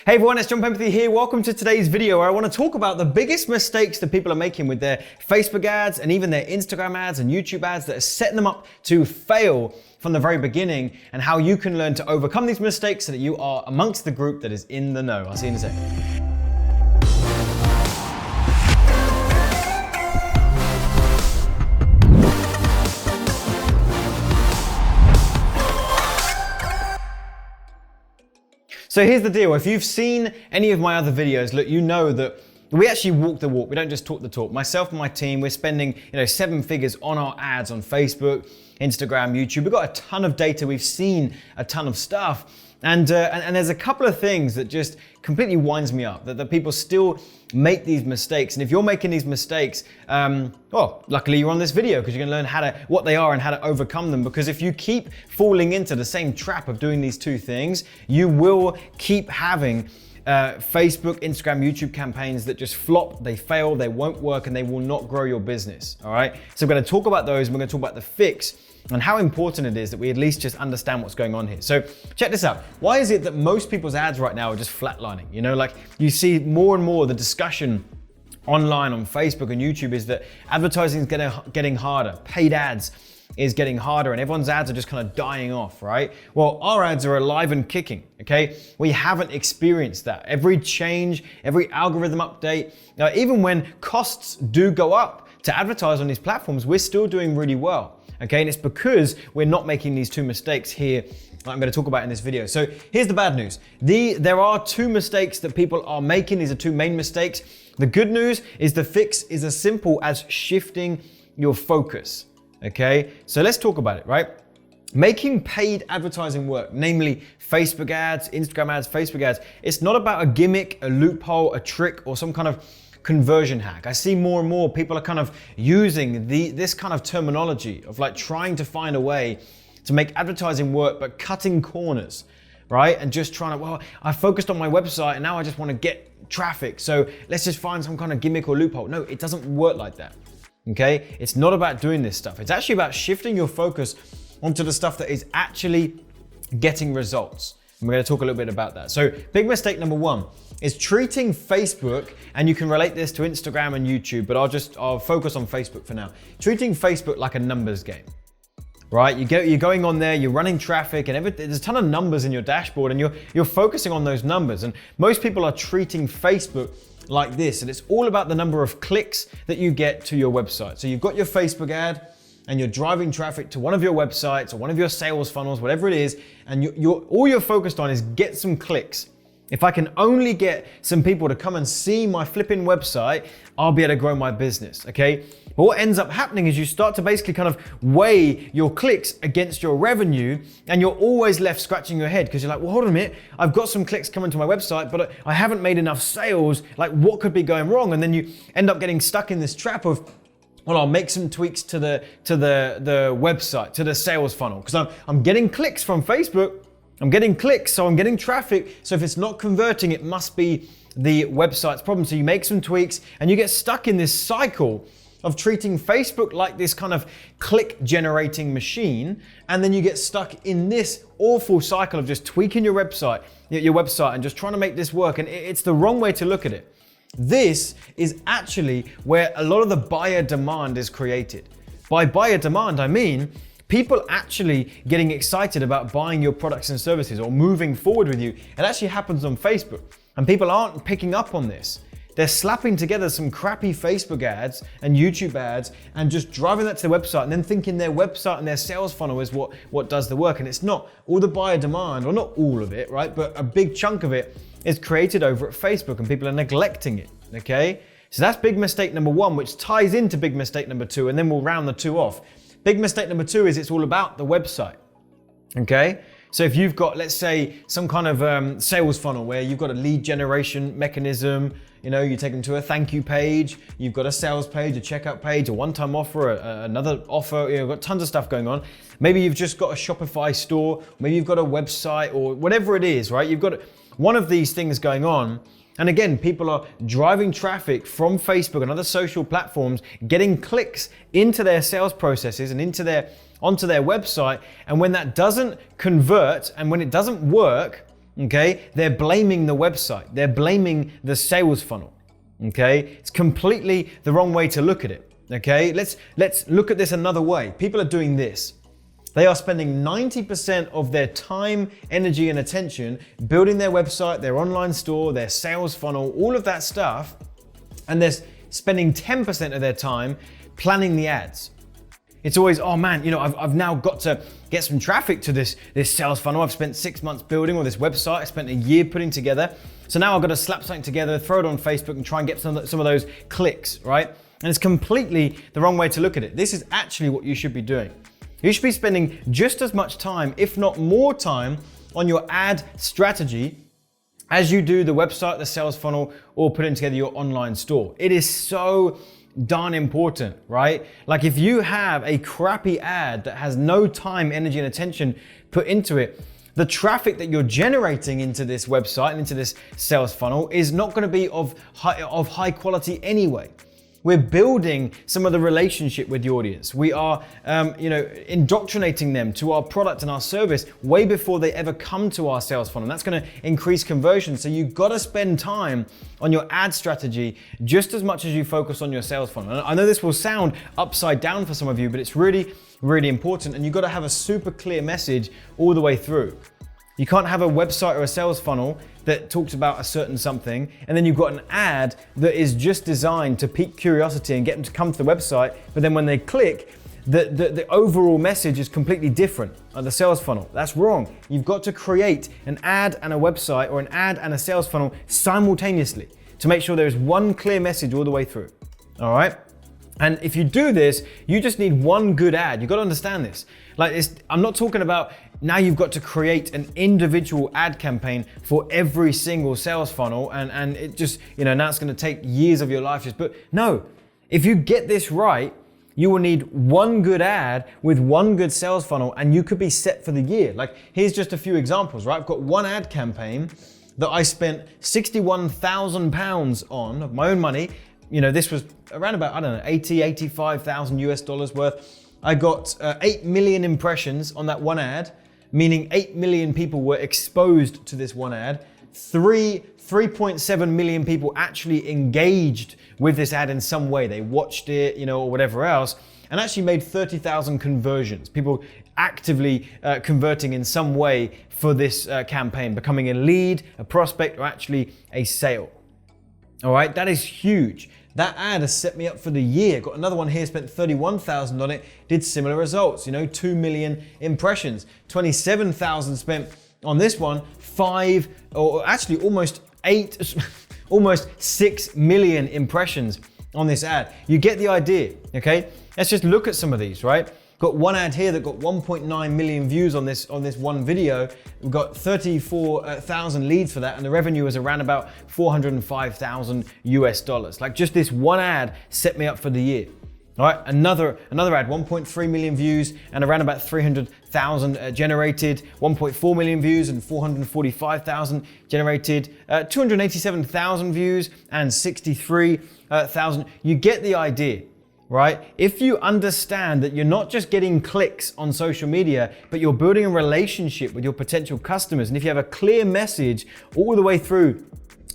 Hey everyone, it's Penberthy here. Welcome to today's video where I want to talk about the biggest mistakes that people are making with their Facebook ads and even their Instagram ads and YouTube ads that are setting them up to fail from the very beginning, and how you can learn to overcome these mistakes so that you are amongst the group that is in the know. I'll see you in a second. So here's the deal. If you've seen any of my other videos, look, you know that we actually walk the walk. We don't just talk the talk. Myself and my team, we're spending 7 figures on our ads on Facebook, Instagram, YouTube. We've got a ton of data. We've seen a ton of stuff. And there's a couple of things that just completely winds me up, that people still make these mistakes. And if you're making these mistakes, well, luckily you're on this video because you're gonna learn what they are and how to overcome them. Because if you keep falling into the same trap of doing these two things, you will keep having Facebook, Instagram, YouTube campaigns that just flop, they fail, they won't work, and they will not grow your business, all right? So we're gonna talk about those, and we're gonna talk about the fix and how important it is that we at least just understand what's going on here. So check this out. Why is it that most people's ads right now are just flatlining? Like you see more and more the discussion online on Facebook and YouTube is that advertising is getting harder. Paid ads is getting harder, and everyone's ads are just kind of dying off, right? Well, our ads are alive and kicking, okay? We haven't experienced that. Every change, every algorithm update, even when costs do go up to advertise on these platforms, we're still doing really well, okay? And it's because we're not making these two mistakes here that I'm gonna talk about in this video. So here's the bad news. There are two mistakes that people are making. These are two main mistakes. The good news is the fix is as simple as shifting your focus. Okay, so let's talk about it, right? Making paid advertising work, namely Facebook ads, Instagram ads, Facebook ads, it's not about a gimmick, a loophole, a trick, or some kind of conversion hack. I see more and more people are kind of using this kind of terminology of like trying to find a way to make advertising work, but cutting corners, right? And just trying to, well, I focused on my website and now I just want to get traffic. So let's just find some kind of gimmick or loophole. No, it doesn't work like that. Okay, it's not about doing this stuff. It's actually about shifting your focus onto the stuff that is actually getting results. And we're going to talk a little bit about that. So big mistake number one is treating Facebook, and you can relate this to Instagram and YouTube, but I'll focus on Facebook for now. Treating Facebook like a numbers game, right? You're going on there, you're running traffic, and there's a ton of numbers in your dashboard, and you're focusing on those numbers. And most people are treating Facebook like this, and it's all about the number of clicks that you get to your website. So you've got your Facebook ad and you're driving traffic to one of your websites or one of your sales funnels, whatever it is, and all you're focused on is get some clicks. If I can only get some people to come and see my flipping website, I'll be able to grow my business, okay? But what ends up happening is you start to basically kind of weigh your clicks against your revenue, and you're always left scratching your head because you're like, well, hold on a minute, I've got some clicks coming to my website, but I haven't made enough sales. Like, what could be going wrong? And then you end up getting stuck in this trap of, well, I'll make some tweaks to the website, to the sales funnel, because I'm getting clicks from Facebook. I'm getting clicks, so I'm getting traffic. So if it's not converting, it must be the website's problem. So you make some tweaks and you get stuck in this cycle of treating Facebook like this kind of click generating machine. And then you get stuck in this awful cycle of just tweaking your website and just trying to make this work. And it's the wrong way to look at it. This is actually where a lot of the buyer demand is created. By buyer demand, I mean people actually getting excited about buying your products and services or moving forward with you. It actually happens on Facebook, and people aren't picking up on this. They're slapping together some crappy Facebook ads and YouTube ads and just driving that to their website and then thinking their website and their sales funnel is what does the work. And it's not. All the buyer demand, or not all of it, right? But a big chunk of it is created over at Facebook, and people are neglecting it, okay? So that's big mistake number one, which ties into big mistake number two, and then we'll round the two off. Big mistake number two is it's all about the website, okay? So if you've got, let's say, some kind of sales funnel where you've got a lead generation mechanism, you take them to a thank you page, you've got a sales page, a checkout page, a one-time offer, another offer, you've got tons of stuff going on. Maybe you've just got a Shopify store, maybe you've got a website, or whatever it is, right? You've got one of these things going on. And again, people are driving traffic from Facebook and other social platforms, getting clicks into their sales processes and onto their website. And when that doesn't convert and when it doesn't work, okay? They're blaming the website. They're blaming the sales funnel, okay? It's completely the wrong way to look at it, okay? Let's look at this another way. People are doing this. They are spending 90% of their time, energy, and attention building their website, their online store, their sales funnel, all of that stuff, and they're spending 10% of their time planning the ads. It's always, oh man, I've now got to get some traffic to this sales funnel. I've spent 6 months building, or this website I spent a year putting together. So now I've got to slap something together, throw it on Facebook and try and get some of those clicks, right? And it's completely the wrong way to look at it. This is actually what you should be doing. You should be spending just as much time, if not more time, on your ad strategy as you do the website, the sales funnel, or putting together your online store. It is so darn important, right? Like if you have a crappy ad that has no time, energy, and attention put into it, the traffic that you're generating into this website and into this sales funnel is not going to be of high quality anyway. We're building some of the relationship with the audience. We are, indoctrinating them to our product and our service way before they ever come to our sales funnel. And that's going to increase conversion. So you've got to spend time on your ad strategy just as much as you focus on your sales funnel. And I know this will sound upside down for some of you, but it's really, really important. And you've got to have a super clear message all the way through. You can't have a website or a sales funnel that talks about a certain something, and then you've got an ad that is just designed to pique curiosity and get them to come to the website, but then when they click, the overall message is completely different on the sales funnel. That's wrong. You've got to create an ad and a website, or an ad and a sales funnel simultaneously to make sure there is one clear message all the way through. All right? And if you do this, you just need one good ad. You've got to understand this. I'm not talking about now you've got to create an individual ad campaign for every single sales funnel and it just, now it's going to take years of your life but no, if you get this right, you will need one good ad with one good sales funnel and you could be set for the year. Like here's just a few examples, right? I've got one ad campaign that I spent £61,000 on of my own money. This was around about, 85,000 US dollars worth. I got 8 million impressions on that one ad, meaning 8 million people were exposed to this one ad. 3.7 million people actually engaged with this ad in some way. They watched it, or whatever else, and actually made 30,000 conversions. People actively converting in some way for this campaign, becoming a lead, a prospect, or actually a sale. All right, that is huge. That ad has set me up for the year. Got another one here, spent 31,000 on it, did similar results, 2 million impressions. 27,000 spent on this one, almost 6 million impressions on this ad. You get the idea, okay? Let's just look at some of these, right? Got one ad here that got 1.9 million views on this one video. We've got 34,000 leads for that, and the revenue was around about 405,000 US dollars. Like just this one ad set me up for the year. All right, another ad, 1.3 million views and around about 300,000 generated, 1.4 million views and 445,000 generated, 287,000 views and 63,000. You get the idea. Right? If you understand that you're not just getting clicks on social media, but you're building a relationship with your potential customers, and if you have a clear message all the way through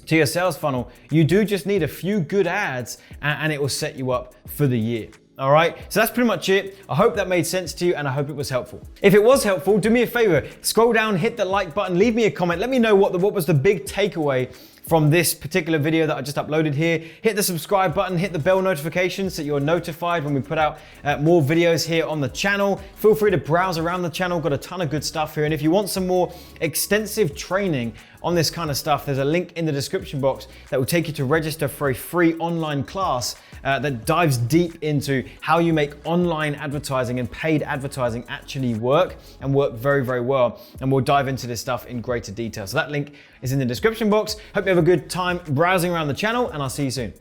to your sales funnel, you do just need a few good ads and it will set you up for the year. All right, so that's pretty much it. I hope that made sense to you and I hope it was helpful. If it was helpful, do me a favor, scroll down, hit the like button, leave me a comment. Let me know what was the big takeaway from this particular video that I just uploaded here. Hit the subscribe button, hit the bell notification so you're notified when we put out more videos here on the channel. Feel free to browse around the channel, got a ton of good stuff here. And if you want some more extensive training on this kind of stuff, there's a link in the description box that will take you to register for a free online class that dives deep into how you make online advertising and paid advertising actually work and work very, very well. And we'll dive into this stuff in greater detail. So that link is in the description box. Hope you have a good time browsing around the channel and I'll see you soon.